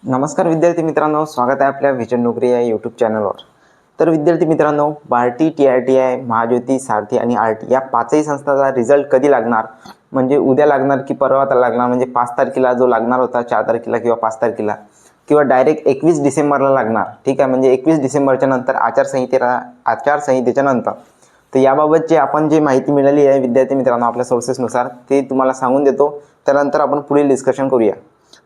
नमस्कार विद्यार्थी मित्रांनो, स्वागत आहे आपल्या व्हिजन नोकरी या यूट्यूब चॅनलवर. तर विद्यार्थी मित्रांनो, भारती, TRTI, महाज्योती, सारथी आणि आरटी या पाचही संस्थांचा रिझल्ट कधी लागणार, म्हणजे उद्या लागणार की परवा लागणार, म्हणजे 5 तारखेला जो लागणार होता, 4 तारखेला किंवा 5 तारखेला, किंवा डायरेक्ट 21 डिसेंबरला लागणार. ठीक आहे, म्हणजे 21 डिसेंबरच्या नंतर आचारसंहितेच्या नंतर. तर याबाबतची आपण जी माहिती मिळाली आहे विद्यार्थी मित्रांनो आपल्या सोर्सेसनुसार, ते तुम्हाला सांगून देतो. त्यानंतर आपण पुढील डिस्कशन करूया.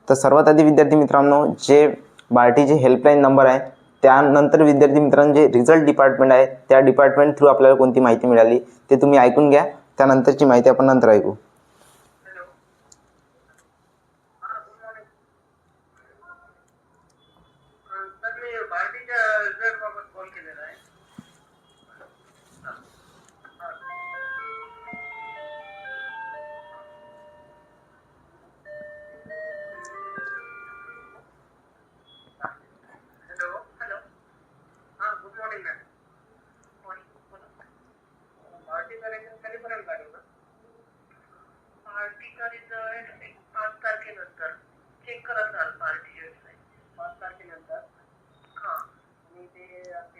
तर सर्वात आधी विद्यार्थी मित्रांनो, जे बार्टीचे हेल्पलाईन नंबर आहे, त्यानंतर विद्यार्थी मित्रांनो जे रिझल्ट डिपार्टमेंट आहे, त्या डिपार्टमेंट थ्रू आपल्याला कोणती माहिती मिळाली ते तुम्ही ऐकून घ्या. त्यानंतरची माहिती आपण नंतर ऐकू.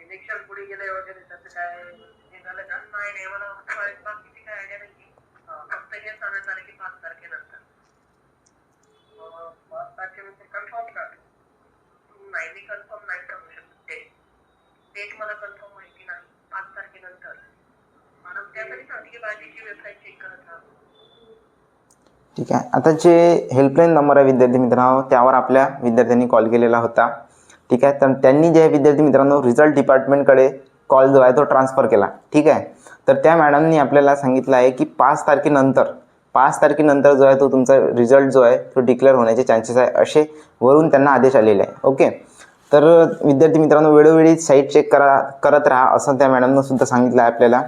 इलेक्शन पुढे गेले वगैरे त्याचं काय हे झालं का? नाही मला बाकीची काय आयडिया नाही. फक्त हे सांगण्यात आलं की 5 तारखेनंतर. 5 तारखेनंतर कन्फर्म का? नाही, मी कन्फर्म नाही सांगू शकत. डेट मला कन्फर्म माहिती नाही. 5 तारखेनंतर. मॅडम त्यासाठी सांगते की बाकीची वेबसाईट चेक करत राहा. ठीक आहे, आता जे हेल्पलाईन नंबर आहे विद्यार्थी मित्रांनो, त्यावर आपल्या विद्यार्थ्यांनी कॉल केलेला होता. ठीक आहे, तर त्यांनी जे विद्यार्थी मित्रांनो रिझल्ट डिपार्टमेंटकडे कॉल जो आहे तो ट्रान्सफर केला. ठीक आहे, तर त्या मॅडमनी आपल्याला सांगितलं आहे की 5 तारखेनंतर जो आहे तो तुमचा रिझल्ट जो आहे तो डिक्लेअर होण्याचे चान्सेस आहे, असे वरून त्यांना आदेश आलेले आहे. ओके, तर विद्यार्थी मित्रांनो वेळोवेळी साईट चेक करत राहा, असं त्या मॅडमनं सुद्धा सांगितलं आहे आपल्याला.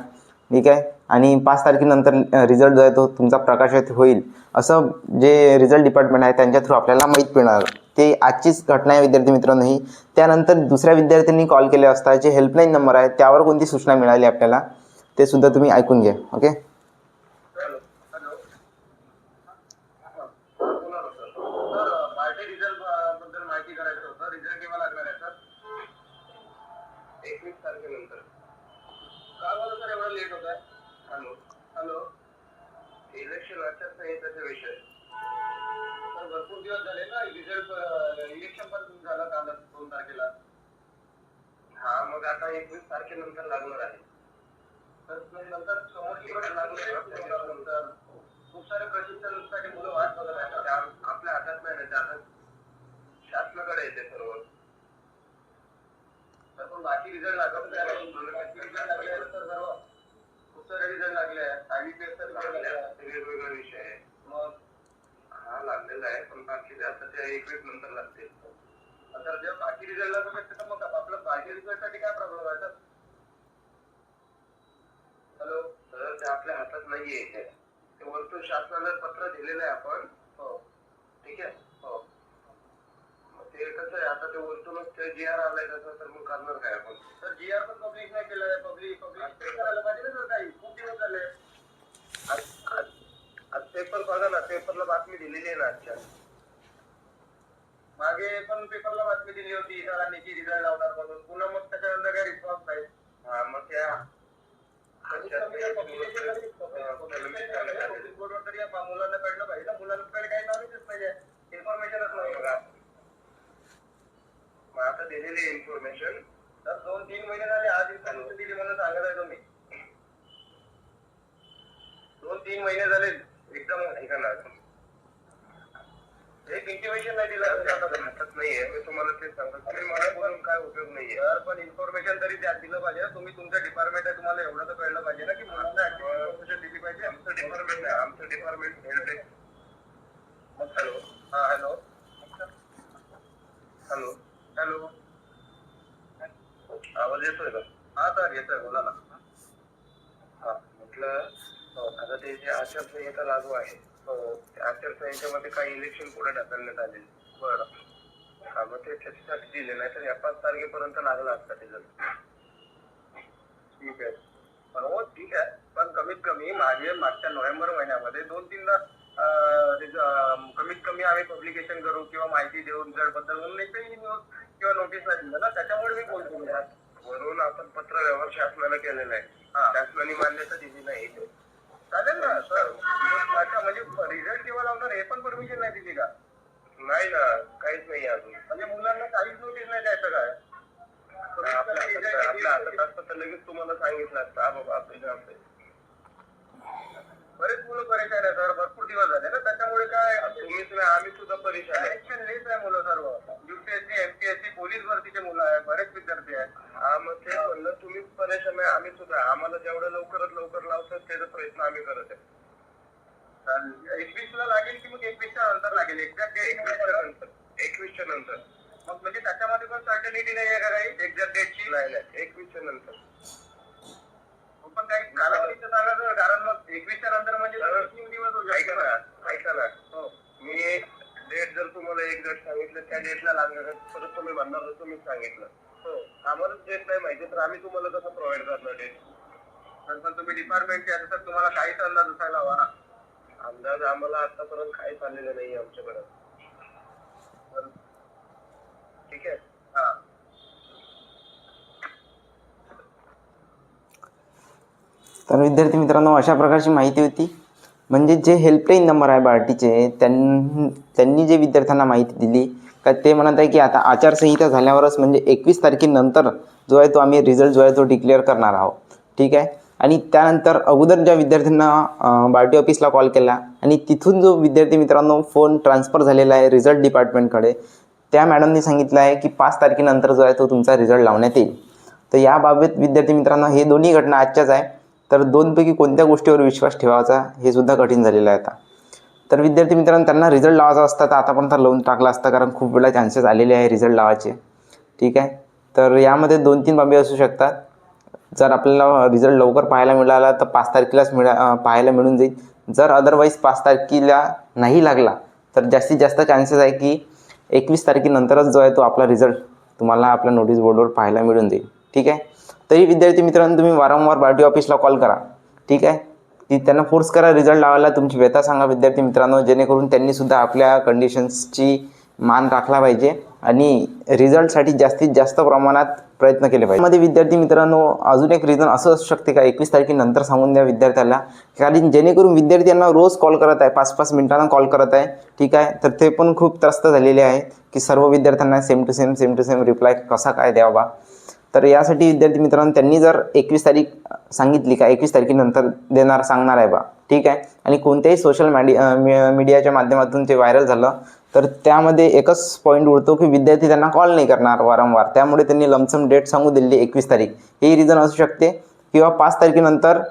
ठीक आहे, आणि 5 तारखेनंतर रिझल्ट जो आहे तो तुमचा प्रकाशित होईल, असं जे रिझल्ट डिपार्टमेंट आहे त्यांच्या थ्रू आपल्याला माहीत मिळणार. ते आजचीच घटना आहे विद्यार्थी मित्रांनो ही. त्यानंतर दुसऱ्या विद्यार्थ्यांनी कॉल केले असता जे हेल्पलाईन नंबर आहे त्यावर कोणती सूचना मिळाली आपल्याला ते सुद्धा तुम्ही ऐकून घ्या. ओके, इलेक्शन आचारसंहितेचा विषय तर भरपूर दिवस झाले ना. रिझल्ट इलेक्शन पण झालं काल 2 तारखेला. हा, मग आता 21 तारखेनंतर लागणार आहे. तर नंतर समोर लागणार. खूप सारे प्रशिक्षणासाठी मुलं वाट बघत आहेत. आपल्या हातात नाही ना, आता शासनाकडे येते सर्व. तर पण बाकी रिझल्ट लागत तर सर्व खूप सारे रिझल्ट लागले आहेत. IBPS तर लागले आहेत. वेगवेगळे विषय आहे. मग हा लागलेला आहे, पण बाकी आता ते 21 नंतर लागतील. आता जेव्हा बाकी रिझल्ट लागू शकते तर मग आपलं बाकी रिझल्टसाठी काय प्रॉब्लेम आहे? हॅलो सर, ते आपल्या हातात नाहीये. ते वरतून शासनाला पत्र दिलेलं आहे आपण. हो, ठीक आहे. हो, मग ते कसं आहे, आता ते वरतूनच ते GR आलाय तसं, तर मग करणार काय आपण? तर GR पण पब्लिक नाही केलंय. पब्लिक करायला पाहिजे ना सर. काही खूप दिवस झाले. आज पेपर बघा ना, पेपरला बातमी दिलेली आहे ना आजच्या. मागे पण पेपरला बातमी दिली होती सरांनी की रिझल्ट लावणार म्हणून. पुन्हा मग त्याच्यानंतर काही रिस्पॉन्स नाही. हा, मग त्या मुलांना कळलं पाहिजे ना. मुलांकडे काही नॉलेजच नाही, इन्फॉर्मेशनच नाही. मग आता दिलेली इन्फॉर्मेशन तर 2-3 महिने झाले. आज इन्फॉर्मेशन दिली म्हणून सांगत आहे तुम्ही. 2-3 महिने झाले एकदम ठिकाणा. एक इंटिमेशन नाही दिलं हातात नाहीये. मी तुम्हाला तेच सांगतो. तुम्ही मला बोलून काय उपयोग नाहीये सर, पण इन्फॉर्मेशन तरी त्यात दिलं पाहिजे. तुम्ही तुमचं डिपार्टमेंट आहे, तुम्हाला एवढं तर कळलं पाहिजे ना की मुलांना इन्फॉर्मेशन दिली पाहिजे. आमचं डिपार्टमेंट आहे, आमचं डिपार्टमेंट हेल्थ. हॅलो, हा हॅलो हॅलो हॅलो, आवाज येतोय का? हा सर येतोय, बोला ना. हा, म्हटलं आता ते जे आचारसंहिता लागू आहे, आचारसंहितेमध्ये काही इलेक्शन पुढे ढकलण्यात आले. बरं, हा, मग ते त्याच्यासाठी दिले नाही तर या 5 तारखेपर्यंत लागला असता रिझल्ट. ठीक आहे, हो ठीक आहे, पण कमीत कमी मागच्या नोव्हेंबर महिन्यामध्ये 2-3दा कमीत कमी आम्ही पब्लिकेशन करू किंवा माहिती देऊ रिझल्ट बद्दल म्हणून एकही न्यूज किंवा नोटीस नाही दिलं ना, त्याच्यामुळे मी बोलतो वरून आपण पत्र व्यवहार शासनाला केलेला आहे, शासनाने मान्यता दिली नाही. चालेल ना सर. अच्छा, म्हणजे रिझल्ट केव्हा लावणार हे पण परमिशन नाही दिली का? नाही ना, काहीच नाही अजून. म्हणजे मुलांना काहीच नोटीस नाही द्यायचं काय? आपल्या हातात असतं तर लगेच तुम्हाला सांगितलं असतं. हा बाबा आपले बरेच मुलं परेशान आहे सर, भरपूर दिवस झाले ना, त्याच्यामुळे काय तुम्हीच नाही आम्ही सुद्धा परेशान आहे. ऍक्शन लेस आहे मुलं सर्व. युपीएससी एमपीएससी पोलीस भरतीचे मुलं आहे, बरेच विद्यार्थी आहेत. हा मग ते म्हणलं तुम्हीच परेशान आहे, आम्ही सुद्धा. आम्हाला जेवढं लवकरात लवकर लावतात त्याचा प्रयत्न आम्ही करत आहे. 21 ला लागेल की मग 21च्या नंतर लागेल? एक्झॅक्ट डेट 21च्या नंतर. 21च्या नंतर. मग म्हणजे त्याच्यामध्ये पण सर्टनिटी नाही आहे का काही एक्झॅक्ट डेटची? नाही, 21च्या नंतर. पण काही कालावधीचं सांगा, कारण मग 21च्या नंतर म्हणजे 3 दिवस होऊ शकतात. ऐका ना. हो. मी डेट जर तुम्हाला एक्झॅक्ट सांगितलं त्या डेटला लागणार परत तुम्ही म्हणणार तुम्हीच सांगितलं. हो. आम्हालाच डेट नाही माहिती तर आम्ही तुम्हाला कसं प्रोव्हाइड करणार डेट? पण तुम्ही डिपार्टमेंटचे आहे तर तुम्हाला काहीच अंदाज असायला हवा ना. अंदाज आम्हाला आतापर्यंत काहीच आलेलं नाही आमच्याकडे. ठीक आहे. हा. तर विद्यार्थी मित्रांनो, अशा प्रकारची माहिती होती. म्हणजे जे हेल्पलाईन नंबर आहे बार्टीचे, त्यांनी जे विद्यार्थ्यांना माहिती दिली का ते म्हणत आहे की आता आचारसंहिता झाल्यावरच म्हणजे 21 तारखेनंतर जो आहे तो आम्ही रिझल्ट जो आहे तो डिक्लेअर करणार आहोत. ठीक आहे. आणि त्यानंतर अगोदर ज्या विद्यार्थ्यांना बार्टी ऑफिसला कॉल केला आणि तिथून जो विद्यार्थी मित्रांनो फोन ट्रान्सफर झालेला आहे रिझल्ट डिपार्टमेंटकडे, त्या मॅडमनी सांगितलं आहे की 5 तारखेनंतर जो आहे तो तुमचा रिझल्ट लावण्यात येईल. तर याबाबत विद्यार्थी मित्रांनो हे दोन्ही घटना आजच्याच आहे. तर दोनपैकी कोणत्या गोष्टीवर विश्वास ठेवायचा हे सुद्धा कठीण झालेलं आहे आता. तर विद्यार्थी मित्रांनो, त्यांना रिझल्ट लावायचा असता तर आतापर्यंत लावून टाकला असता, कारण खूप वेळा चान्सेस आलेले आहे रिझल्ट लावायचे. ठीक आहे. तर यामध्ये 2-3 बाबी असू शकतात. जर आपल्याला रिझल्ट लवकर पाहायला मिळाला तर 5 तारखेलाच पाहायला मिळून जाईल. जर अदरवाईज 5 तारखेला नाही लागला तर जास्तीत जास्त चान्सेस आहे की 21 तारखेनंतरच जो आहे तो आपला रिझल्ट तुम्हाला आपल्या नोटीस बोर्डवर पाहायला मिळून जाईल. ठीक आहे. तरी विद्यार्थी मित्रांनो, तुम्ही वारंवार बार्टी ऑफिसला कॉल करा. ठीक आहे. की त्यांना फोर्स करा रिझल्ट लावायला, तुमची व्यथा सांगा विद्यार्थी मित्रांनो, जेणेकरून त्यांनीसुद्धा आपल्या कंडिशन्सची मान राखला पाहिजे आणि रिझल्टसाठी जास्तीत जास्त प्रमाणात प्रयत्न केले पाहिजे. मध्ये विद्यार्थी मित्रांनो, अजून एक रिझन असं असू शकते का 21 तारखेनंतर सांगून द्या विद्यार्थ्याला, कारण जेणेकरून विद्यार्थ्यांना रोज कॉल करत आहे, 5-5 मिनिटांना कॉल करत आहे. ठीक आहे. तर ते पण खूप त्रस्त झालेले आहे की सर्व विद्यार्थ्यांना सेम टू सेम रिप्लाय कसा काय द्यावा. तर यासाठी विद्यार्थी मित्रांनो, त्यांनी जर 21 तारीख सांगितली का 21 तारखेनंतर सांगणार आहे बा. ठीक आहे. आणि कोणत्याही सोशल मीडियाच्या माध्यमातून ते व्हायरल झालं तर त्यामध्ये एकच पॉईंट उरतो की विद्यार्थी त्यांना कॉल नाही करणार वारंवार, त्यामुळे त्यांनी लमसम डेट सांगू दिली 21 तारीख. हे रिझन असू शकते. किंवा 5 तारखेनंतर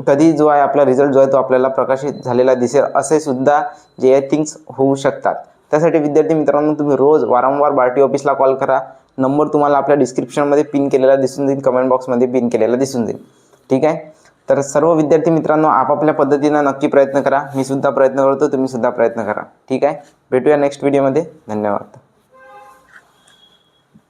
कधी जो आहे आपला रिझल्ट जो आहे तो आपल्याला प्रकाशित झालेला दिसेल, असे सुद्धा जे थिंग्स होऊ शकतात. त्यासाठी विद्यार्थी मित्रांनो, तुम्ही रोज वारंवार बार्टी ऑफिसला कॉल करा. नंबर तुम्हाला आपल्या डिस्क्रिप्शनमध्ये पिन केलेला दिसून जाईल, कमेंट बॉक्समध्ये पिन केलेला दिसून जाईल. ठीक आहे. तर सर्व विद्यार्थी मित्रांनो, आपापल्या पद्धतीनं नक्की प्रयत्न करा. मी सुद्धा प्रयत्न करतो, तुम्ही सुद्धा प्रयत्न करा. ठीक आहे. भेटूया नेक्स्ट व्हिडिओमध्ये. धन्यवाद.